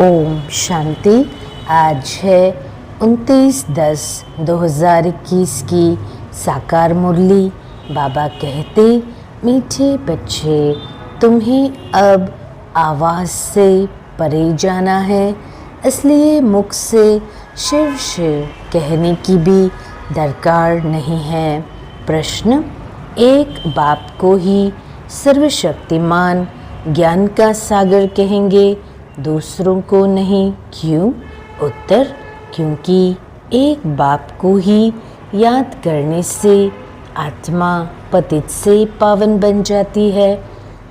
ओम शांति। आज है 29/10/2021 की साकार मुरली। बाबा कहते, मीठे बच्चे, तुम्हें अब आवाज़ से परे जाना है, इसलिए मुख से शिव शिव कहने की भी दरकार नहीं है। प्रश्न, एक बाप को ही सर्वशक्तिमान ज्ञान का सागर कहेंगे, दूसरों को नहीं, क्यों? उत्तर, क्योंकि एक बाप को ही याद करने से आत्मा पतित से पावन बन जाती है।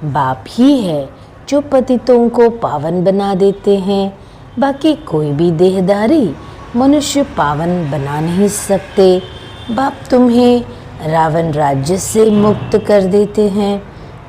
बाप ही है जो पतितों को पावन बना देते हैं। बाकी कोई भी देहधारी मनुष्य पावन बना नहीं सकते। बाप तुम्हें रावण राज्य से मुक्त कर देते हैं।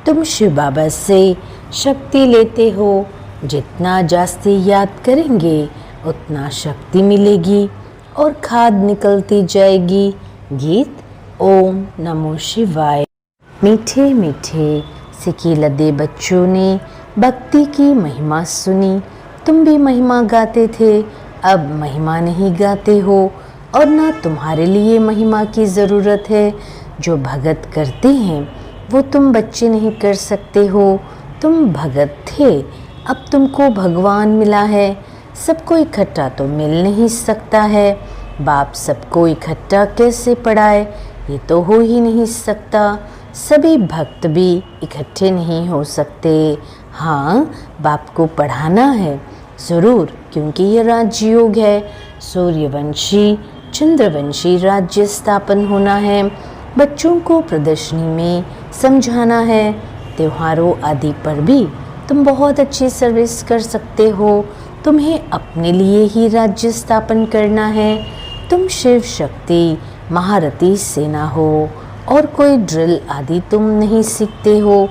तुम शिव बाबा से शक्ति लेते हो। जितना जास्ती याद करेंगे उतना शक्ति मिलेगी और खाद निकलती जाएगी। गीत ओम नमो शिवाय। मीठे मीठे सिकी लदे बच्चों ने भक्ति की महिमा सुनी। तुम भी महिमा गाते थे, अब महिमा नहीं गाते हो और ना तुम्हारे लिए महिमा की ज़रूरत है। जो भगत करते हैं वो तुम बच्चे नहीं कर सकते हो। तुम भगत थे, अब तुमको भगवान मिला है। सबको इकट्ठा तो मिल नहीं सकता है। बाप सबको इकट्ठा कैसे पढ़ाए, ये तो हो ही नहीं सकता। सभी भक्त भी इकट्ठे नहीं हो सकते। हाँ, बाप को पढ़ाना है ज़रूर, क्योंकि ये राजयोग है। सूर्यवंशी चंद्रवंशी राज्य स्थापन होना है। बच्चों को प्रदर्शनी में समझाना है। त्योहारों आदि पर भी तुम बहुत अच्छी सर्विस कर सकते हो। तुम्हें अपने लिए ही राज्य स्थापन करना है। तुम शिव शक्ति महारथी सेना हो और कोई ड्रिल आदि तुम नहीं सीखते हो।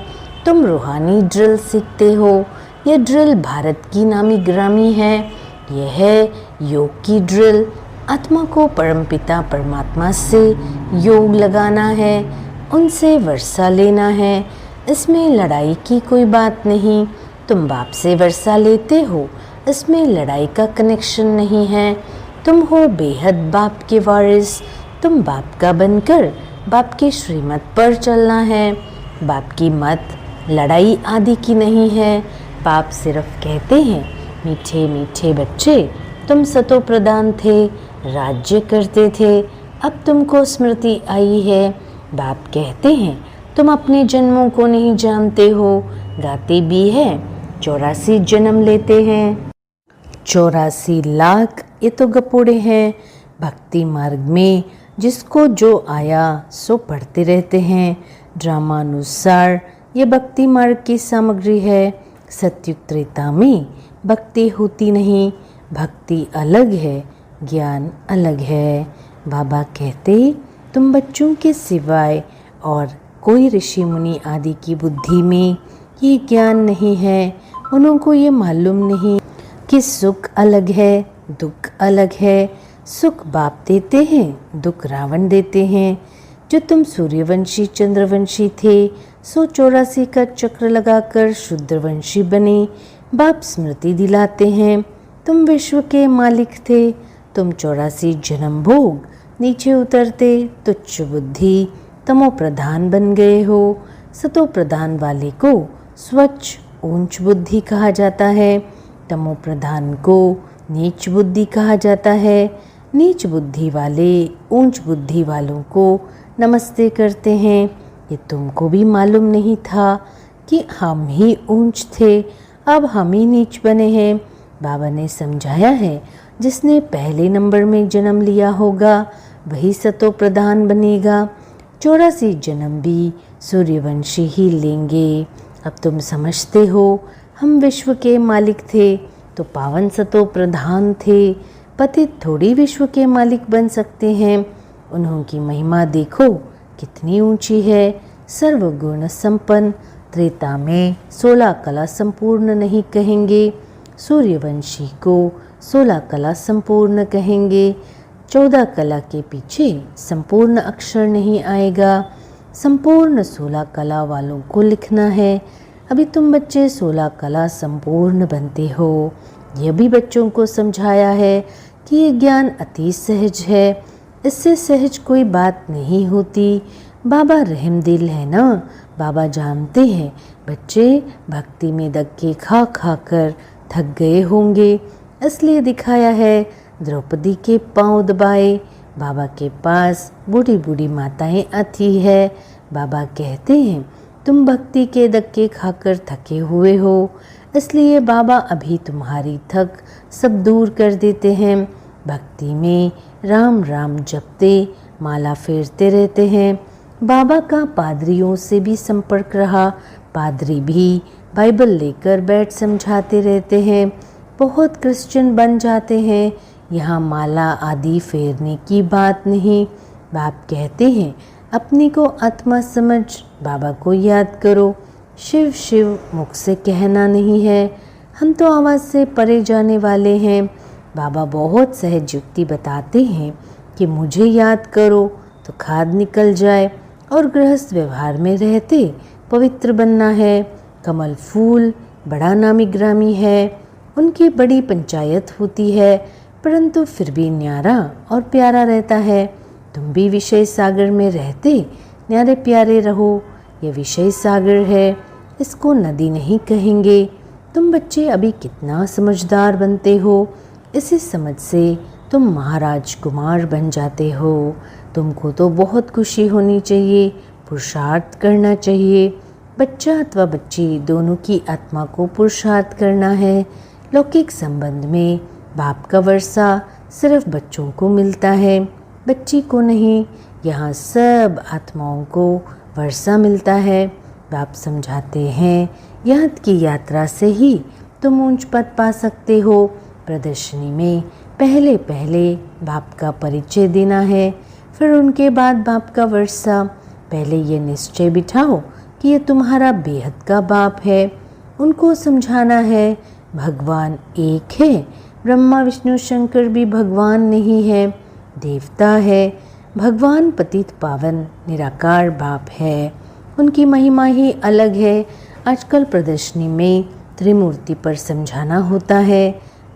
तुम रूहानी ड्रिल सीखते हो। यह ड्रिल भारत की नामी ग्रामी है। यह है योग की ड्रिल। आत्मा को परमपिता परमात्मा से योग लगाना है, उनसे वर्षा लेना है। इसमें लड़ाई की कोई बात नहीं। तुम बाप से वर्षा लेते हो, इसमें लड़ाई का कनेक्शन नहीं है। तुम हो बेहद बाप के वारिस। तुम बाप का बनकर बाप के श्रीमत पर चलना है। बाप की मत लड़ाई आदि की नहीं है। बाप सिर्फ कहते हैं, मीठे मीठे बच्चे, तुम सतो प्रधान थे, राज्य करते थे, अब तुमको स्मृति आई है। बाप कहते हैं, तुम अपने जन्मों को नहीं जानते हो। गाते भी है 84 जन्म लेते हैं। 84 लाख ये तो गपोड़े हैं। भक्ति मार्ग में जिसको जो आया सो पढ़ते रहते हैं। ड्रामानुसार ये भक्ति मार्ग की सामग्री है। सत्युग त्रेता में भक्ति होती नहीं। भक्ति अलग है, ज्ञान अलग है। बाबा कहते, तुम बच्चों के सिवाय और कोई ऋषि मुनि आदि की बुद्धि में ये ज्ञान नहीं है। उनको ये मालूम नहीं कि सुख अलग है, दुख अलग है। सुख बाप देते हैं, दुख रावण देते हैं। जो तुम सूर्यवंशी चंद्रवंशी थे, सो 84 का चक्र लगाकर शुद्रवंशी बने। बाप स्मृति दिलाते हैं, तुम विश्व के मालिक थे। तुम 84 जन्म भोग नीचे उतरते तुच्छ बुद्धि तमो प्रधान बन गए हो। सतो प्रधान वाले को स्वच्छ ऊंच बुद्धि कहा जाता है। तमो प्रधान को नीच बुद्धि कहा जाता है। नीच बुद्धि वाले ऊंच बुद्धि वालों को नमस्ते करते हैं। ये तुमको भी मालूम नहीं था कि हम ही ऊंच थे, अब हम ही नीच बने हैं। बाबा ने समझाया है, जिसने पहले नंबर में जन्म लिया होगा वही सतो प्रधान बनेगा। 84 जन्म भी सूर्यवंशी ही लेंगे। अब तुम समझते हो, हम विश्व के मालिक थे तो पावन सतो प्रधान थे। पतित थोड़ी विश्व के मालिक बन सकते हैं। उन्हों की महिमा देखो कितनी ऊंची है। सर्वगुण संपन्न। त्रेता में 16 कला संपूर्ण नहीं कहेंगे। सूर्यवंशी को 16 कला संपूर्ण कहेंगे। 14 कला के पीछे संपूर्ण अक्षर नहीं आएगा। संपूर्ण 16 कला वालों को लिखना है। अभी तुम बच्चे 16 कला संपूर्ण बनते हो। यह भी बच्चों को समझाया है कि ये ज्ञान अति सहज है, इससे सहज कोई बात नहीं होती। बाबा रहमदिल है ना, बाबा जानते हैं बच्चे भक्ति में धक्के खा खा कर थक गए होंगे, इसलिए दिखाया है द्रौपदी के पांव दबाए। बाबा के पास बूढ़ी बूढ़ी माताएं आती है। बाबा कहते हैं तुम भक्ति के धक्के खाकर थके हुए हो, इसलिए बाबा अभी तुम्हारी थक सब दूर कर देते हैं। भक्ति में राम राम जपते माला फेरते रहते हैं। बाबा का पादरियों से भी संपर्क रहा, पादरी भी बाइबल लेकर बैठ समझाते रहते हैं। बहुत क्रिश्चियन बन जाते हैं। यहाँ माला आदि फेरने की बात नहीं। बाप कहते हैं अपने को आत्मा समझ बाबा को याद करो। शिव शिव मुख से कहना नहीं है, हम तो आवाज़ से परे जाने वाले हैं। बाबा बहुत सहज युक्ति बताते हैं कि मुझे याद करो तो खाद निकल जाए, और गृहस्थ व्यवहार में रहते पवित्र बनना है। कमल फूल बड़ा नामी ग्रामी है, उनकी बड़ी पंचायत होती है, परंतु फिर भी न्यारा और प्यारा रहता है। तुम भी विषय सागर में रहते न्यारे प्यारे रहो। ये विषय सागर है, इसको नदी नहीं कहेंगे। तुम बच्चे अभी कितना समझदार बनते हो, इसी समझ से तुम महाराज कुमार बन जाते हो। तुमको तो बहुत खुशी होनी चाहिए, पुरुषार्थ करना चाहिए। बच्चा अथवा बच्ची दोनों की आत्मा को पुरुषार्थ करना है। लौकिक संबंध में बाप का वर्षा सिर्फ बच्चों को मिलता है, बच्ची को नहीं। यहाँ सब आत्माओं को वर्षा मिलता है। बाप समझाते हैं यहाँ की यात्रा से ही तुम ऊंच पद पा सकते हो। प्रदर्शनी में पहले पहले बाप का परिचय देना है, फिर उनके बाद बाप का वर्षा। पहले ये निश्चय बिठाओ कि ये तुम्हारा बेहद का बाप है। उनको समझाना है भगवान एक है, ब्रह्मा विष्णु शंकर भी भगवान नहीं है, देवता है। भगवान पतित पावन निराकार बाप है, उनकी महिमा ही अलग है। आजकल प्रदर्शनी में त्रिमूर्ति पर समझाना होता है।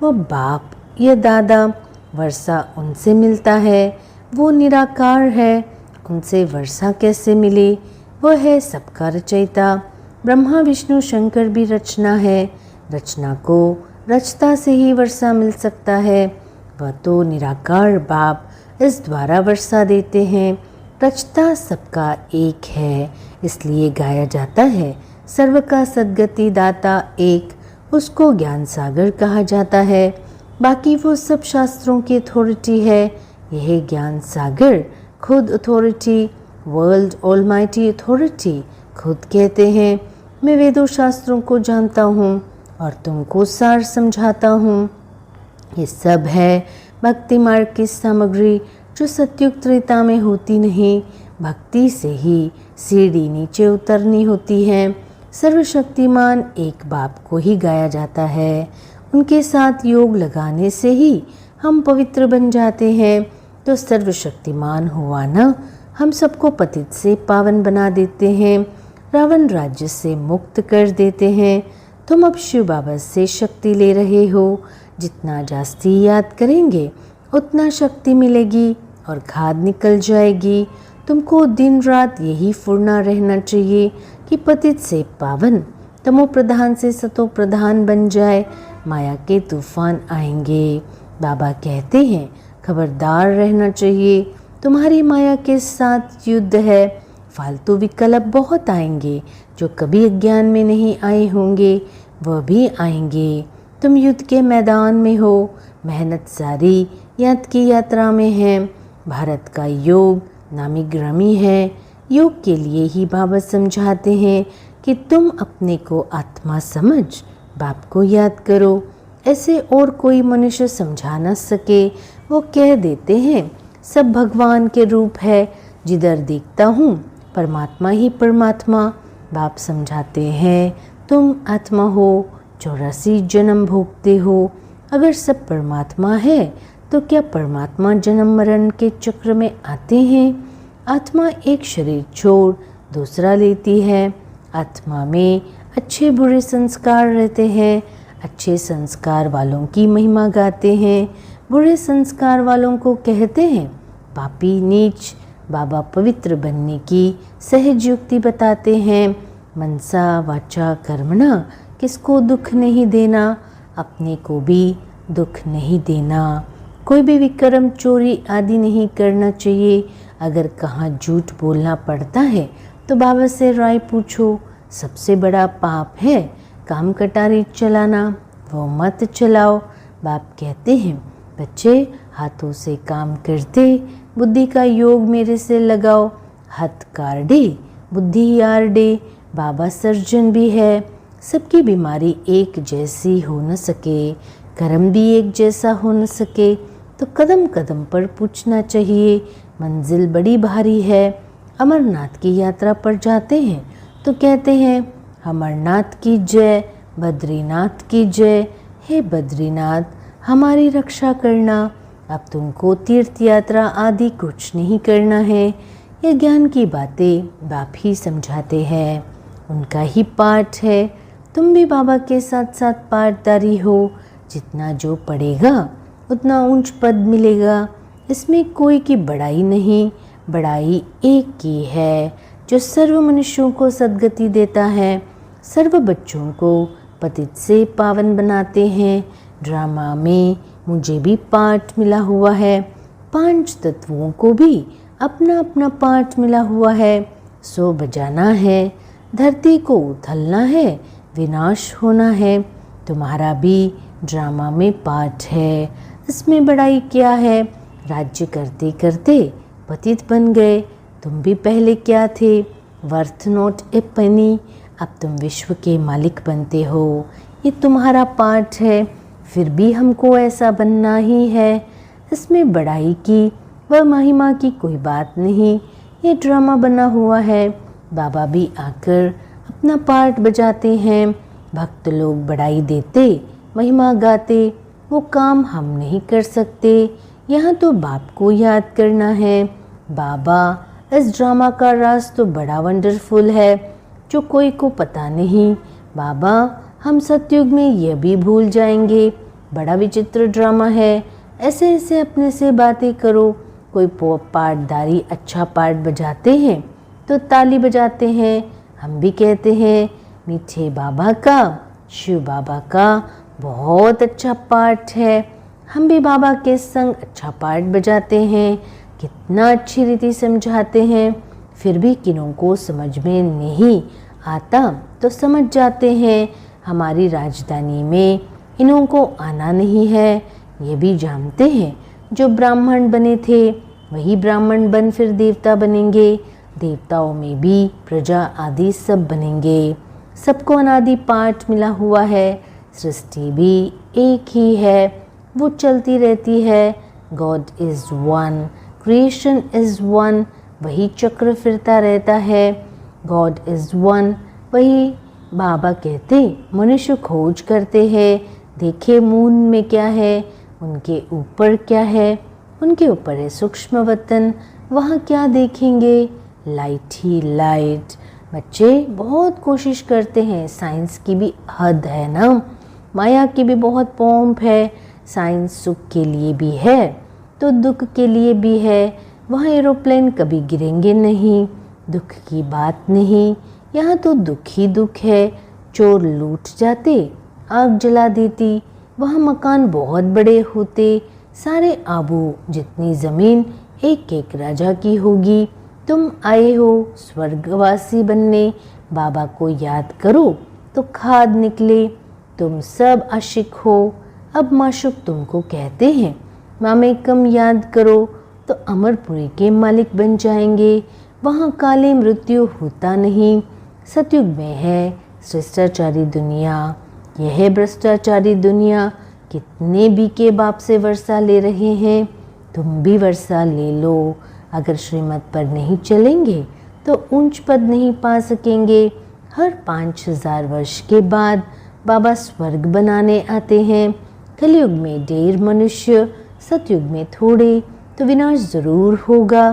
वो बाप या दादा, वर्षा उनसे मिलता है। वो निराकार है, उनसे वर्षा कैसे मिले? वह है सबका रचयिता। ब्रह्मा विष्णु शंकर भी रचना है, रचना को रचता से ही वर्षा मिल सकता है। वह तो निराकार बाप इस द्वारा वर्षा देते हैं। रचता सबका एक है, इसलिए गाया जाता है सर्व का सद्गति दाता एक, उसको ज्ञान सागर कहा जाता है। बाकी वो सब शास्त्रों की अथॉरिटी है, यह ज्ञान सागर खुद अथॉरिटी, वर्ल्ड ऑलमाइटी अथॉरिटी खुद कहते हैं मैं वेदों शास्त्रों को जानता हूँ और तुमको सार समझाता हूँ। ये सब है भक्ति मार्ग की सामग्री जो सत्युग त्रेता में होती नहीं। भक्ति से ही सीढ़ी नीचे उतरनी होती है। सर्वशक्तिमान एक बाप को ही गाया जाता है, उनके साथ योग लगाने से ही हम पवित्र बन जाते हैं। तो सर्वशक्तिमान हुआ ना, हम सबको पतित से पावन बना देते हैं, रावण राज्य से मुक्त कर देते हैं। तुम अब शिव बाबा से शक्ति ले रहे हो, जितना जास्ती याद करेंगे उतना शक्ति मिलेगी और खाद निकल जाएगी। तुमको दिन रात यही फुरना रहना चाहिए कि पतित से पावन, तमो प्रधान से सतो प्रधान बन जाए। माया के तूफान आएंगे। बाबा कहते हैं खबरदार रहना चाहिए, तुम्हारी माया के साथ युद्ध है। फालतू विकल्प बहुत आएंगे जो कभी अज्ञान में नहीं आए होंगे, वह भी आएंगे। तुम युद्ध के मैदान में हो, मेहनत सारी याद की यात्रा में है। भारत का योग नामी ग्रामी है। योग के लिए ही बाबा समझाते हैं कि तुम अपने को आत्मा समझ बाप को याद करो। ऐसे और कोई मनुष्य समझा न सके। वो कह देते हैं सब भगवान के रूप है, जिधर देखता हूँ परमात्मा ही परमात्मा। बाप समझाते हैं तुम आत्मा हो, 84 जन्म भोगते हो। अगर सब परमात्मा है तो क्या परमात्मा जन्म मरण के चक्र में आते हैं? आत्मा एक शरीर छोड़ दूसरा लेती है। आत्मा में अच्छे बुरे संस्कार रहते हैं। अच्छे संस्कार वालों की महिमा गाते हैं, बुरे संस्कार वालों को कहते हैं पापी नीच। बाबा पवित्र बनने की सहज युक्ति बताते हैं, मनसा वाचा कर्मणा, किसको दुख नहीं देना, अपने को भी दुख नहीं देना। कोई भी विक्रम चोरी आदि नहीं करना चाहिए। अगर कहाँ झूठ बोलना पड़ता है तो बाबा से राय पूछो। सबसे बड़ा पाप है काम कटारी चलाना, वो मत चलाओ। बाप कहते हैं बच्चे हाथों से काम करते, बुद्धि का योग मेरे से लगाओ। हाथ कारडे बुद्धि यारडे। बाबा सर्जन भी है, सबकी बीमारी एक जैसी हो न सके, कर्म भी एक जैसा हो न सके, तो कदम कदम पर पूछना चाहिए। मंजिल बड़ी भारी है। अमरनाथ की यात्रा पर जाते हैं तो कहते हैं अमरनाथ की जय, बद्रीनाथ की जय। हे बद्रीनाथ हमारी रक्षा करना। अब तुमको तीर्थ यात्रा आदि कुछ नहीं करना है। ये ज्ञान की बातें बाप ही समझाते हैं, उनका ही पाठ है। तुम भी बाबा के साथ साथ पाठदारी हो। जितना जो पढ़ेगा उतना ऊंच पद मिलेगा। इसमें कोई की बड़ाई नहीं, बड़ाई एक की है जो सर्व मनुष्यों को सद्गति देता है, सर्व बच्चों को पतित से पावन बनाते हैं। ड्रामा में मुझे भी पाठ मिला हुआ है, 5 तत्वों को भी अपना अपना पाठ मिला हुआ है। सो बजाना है, धरती को उथलना है, विनाश होना है। तुम्हारा भी ड्रामा में पाठ है, इसमें बड़ाई क्या है। राज्य करते करते पतित बन गए, तुम भी पहले क्या थे, वर्थ नॉट ए पेनी। अब तुम विश्व के मालिक बनते हो, ये तुम्हारा पाठ है। फिर भी हमको ऐसा बनना ही है, इसमें बड़ाई की व महिमा की कोई बात नहीं। ये ड्रामा बना हुआ है। बाबा भी आकर अपना पाठ बजाते हैं। भक्त लोग बड़ाई देते, महिमा गाते, वो काम हम नहीं कर सकते। यहाँ तो बाप को याद करना है। बाबा इस ड्रामा का राज तो बड़ा वंडरफुल है जो कोई को पता नहीं। बाबा हम सतयुग में यह भी भूल जाएंगे। बड़ा विचित्र ड्रामा है। ऐसे ऐसे अपने से बातें करो। कोई पाठदारी अच्छा पाठ बजाते हैं तो ताली बजाते हैं। हम भी कहते हैं मीठे बाबा का, शिव बाबा का बहुत अच्छा पाठ है। हम भी बाबा के संग अच्छा पाठ बजाते हैं, कितना अच्छी रीति समझाते हैं। फिर भी किन्हों को समझ में नहीं आता तो समझ जाते हैं हमारी राजधानी में इन्हों को आना नहीं है। ये भी जानते हैं जो ब्राह्मण बने थे वही ब्राह्मण बन फिर देवता बनेंगे। देवताओं में भी प्रजा आदि सब बनेंगे। सबको अनादि पाठ मिला हुआ है। सृष्टि भी एक ही है, वो चलती रहती है। God is one, creation is one, वही चक्र फिरता रहता है। गॉड इज़ वन, वही बाबा कहते मनुष्य खोज करते हैं। देखे मून में क्या है, उनके ऊपर क्या है, उनके ऊपर है सूक्ष्म वतन, वहाँ क्या देखेंगे, लाइट ही लाइट। बच्चे बहुत कोशिश करते हैं, साइंस की भी हद है ना, माया की भी बहुत पोंप है। साइंस सुख के लिए भी है तो दुख के लिए भी है। वहाँ एरोप्लेन कभी गिरेंगे नहीं, दुख की बात नहीं। यहाँ तो दुख ही दुख है। चोर लूट जाते, आग जला देती, वहाँ मकान बहुत बड़े होते। सारे आबू जितनी ज़मीन एक एक राजा की होगी। तुम आए हो स्वर्गवासी बनने, बाबा को याद करो तो खाद निकले। तुम सब आशिक हो, अब माशुक तुमको कहते हैं मामे कम याद करो तो अमरपुरी के मालिक बन जाएंगे। वहाँ काले मृत्यु होता नहीं। सतयुग में है श्रेष्ठाचारी दुनिया, यह है भ्रष्टाचारी दुनिया। कितने भी के बाप से वर्षा ले रहे हैं, तुम भी वर्षा ले लो। अगर श्रीमत पर नहीं चलेंगे तो ऊंच पद नहीं पा सकेंगे। हर 5000 वर्ष के बाद बाबा स्वर्ग बनाने आते हैं। कलयुग में ढेर मनुष्य, सतयुग में थोड़े, तो विनाश जरूर होगा।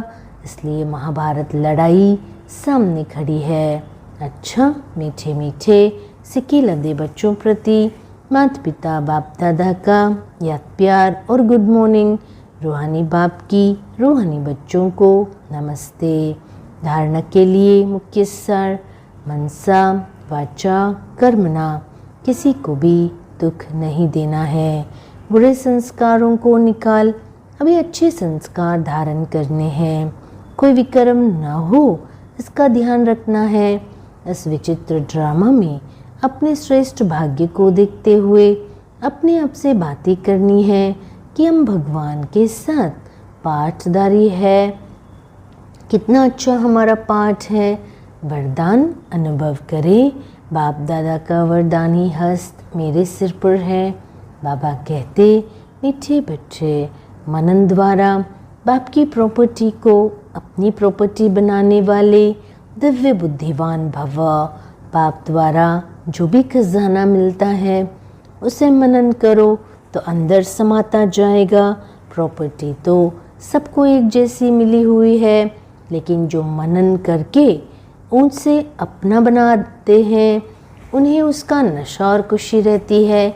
इसलिए महाभारत लड़ाई सामने खड़ी है। अच्छा मीठे मीठे सिक्के लदे बच्चों प्रति माता पिता बाप दादा का याद प्यार और गुड मॉर्निंग। रूहानी बाप की रूहानी बच्चों को नमस्ते। धारणा के लिए मुख्य सार, मनसा वाचा कर्मणा, किसी को भी दुख नहीं देना है। बुरे संस्कारों को निकाल, अभी अच्छे संस्कार धारण करने हैं। कोई विक्रम न हो इसका ध्यान रखना है। इस विचित्र ड्रामा में अपने श्रेष्ठ भाग्य को देखते हुए अपने आप से बातें करनी है कि हम भगवान के साथ पाठधारी है। कितना अच्छा हमारा पाठ है। वरदान अनुभव करें। बाप दादा का वरदानी हस्त मेरे सिर पर है। बाबा कहते, मीठे बच्चे, मनन द्वारा बाप की प्रॉपर्टी को अपनी प्रॉपर्टी बनाने वाले दिव्य बुद्धिवान भव। बाप द्वारा जो भी खजाना मिलता है उसे मनन करो तो अंदर समाता जाएगा। प्रॉपर्टी तो सबको एक जैसी मिली हुई है, लेकिन जो मनन करके उनसे अपना बनाते हैं उन्हें उसका नशा और खुशी रहती है।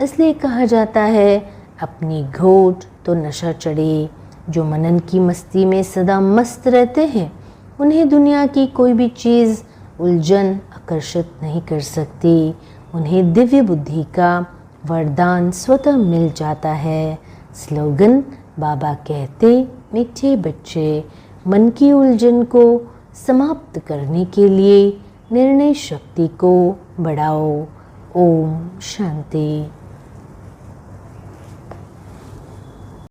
इसलिए कहा जाता है अपनी घोट तो नशा चढ़े। जो मनन की मस्ती में सदा मस्त रहते हैं उन्हें दुनिया की कोई भी चीज़ उलझन आकर्षित नहीं कर सकती। उन्हें दिव्य बुद्धि का वरदान स्वतः मिल जाता है। स्लोगन, बाबा कहते, मीठे बच्चे, मन की उलझन को समाप्त करने के लिए निर्णय शक्ति को बढ़ाओ। ओम शांति।